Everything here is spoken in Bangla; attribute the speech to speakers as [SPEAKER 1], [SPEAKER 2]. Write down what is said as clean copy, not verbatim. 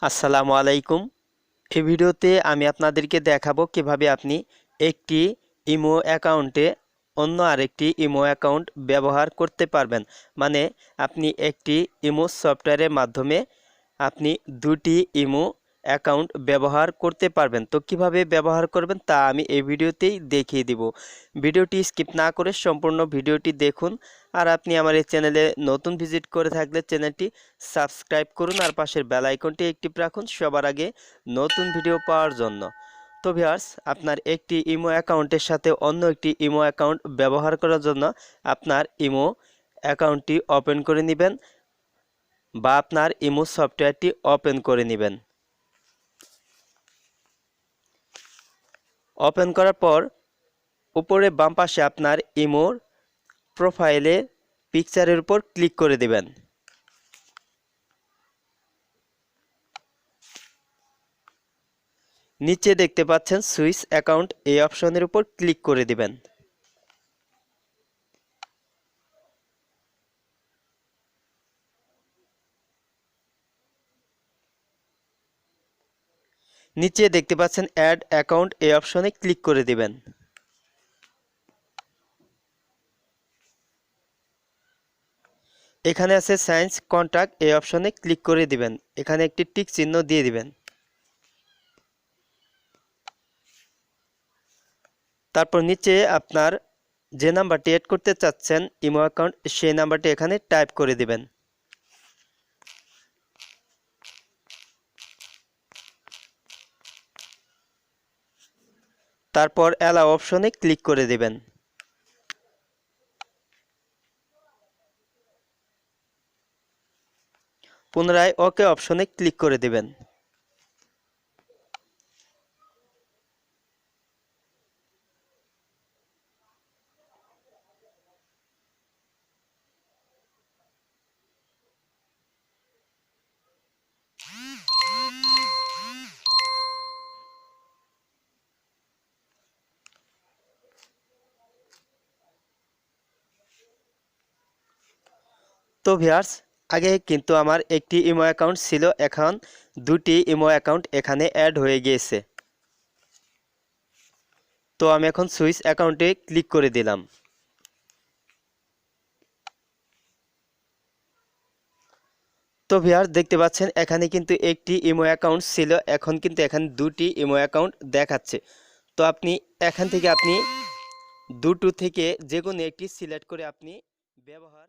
[SPEAKER 1] আসসালামু আলাইকুম। এই ভিডিওতে আমি আপনাদেরকে দেখাবো কিভাবে আপনি একটি ইমো অ্যাকাউন্টে অন্য আরেকটি ইমো অ্যাকাউন্ট ব্যবহার করতে পারবেন। মানে আপনি একটি ইমো সফটওয়্যারের মাধ্যমে আপনি দুটি ইমো অ্যাকাউন্ট ব্যবহার করতে পারবেন। তো কিভাবে ব্যবহার করবেন তা আমি এই ভিডিওতেই দেখিয়ে দিব। ভিডিওটি স্কিপ না করে সম্পূর্ণ ভিডিওটি দেখুন। আর আপনি আমার এই চ্যানেলে নতুন ভিজিট করে থাকলে চ্যানেলটি সাবস্ক্রাইব করুন আর পাশের বেল আইকনটি অ্যাক্টিভ রাখুন সবার আগে নতুন ভিডিও পাওয়ার জন্য। তো ভিউয়ার্স, আপনার একটি ইমো অ্যাকাউন্টের সাথে অন্য একটি ইমো অ্যাকাউন্ট ব্যবহার করার জন্য আপনার ইমো অ্যাকাউন্টটি ওপেন করে নেবেন বা আপনার ইমো সফটওয়্যারটি ওপেন করে নেবেন। ওপেন করার পর উপরে বাম পাশে আপনার ইমোর প্রোফাইলে পিকচারের উপর ক্লিক করে দেবেন। নিচে দেখতে পাচ্ছেন সুইচ অ্যাকাউন্ট, এই অপশনের উপর ক্লিক করে দিবেন। নিচে দেখতে পাচ্ছেন অ্যাড অ্যাকাউন্ট, এই অপশনে ক্লিক করে দিবেন। এখানে আছে সায়েন্স কন্ট্যাক্ট, এই অপশনে ক্লিক করে দিবেন। এখানে একটি টিক চিহ্ন দিয়ে দিবেন। তারপর নিচে আপনার যে নাম্বারটি অ্যাড করতে চাচ্ছেন ইমো অ্যাকাউন্ট, সেই নাম্বারটি এখানে টাইপ করে দিবেন। তারপর অ্যালাও অপশনে ক্লিক করে দিবেন। পুনরায় ওকে অপশনে ক্লিক করে দিবেন। তো ভিউয়ার্স, আগে কিন্তু আমার একটি ইমো অ্যাকাউন্ট ছিল, এখন দুটি ইমো অ্যাকাউন্ট এখানে অ্যাড হয়ে গিয়েছে। তো আমি এখন সুইচ অ্যাকাউন্টে ক্লিক করে দিলাম। তো ভিউয়ার্স, দেখতে পাচ্ছেন এখানে কিন্তু একটি ইমো অ্যাকাউন্ট ছিল, এখন কিন্তু এখানে দুটি ইমো অ্যাকাউন্ট দেখাচ্ছে। তো আপনি এখান থেকে দুটো থেকে যে কোনো একটি সিলেক্ট করে আপনি ব্যবহার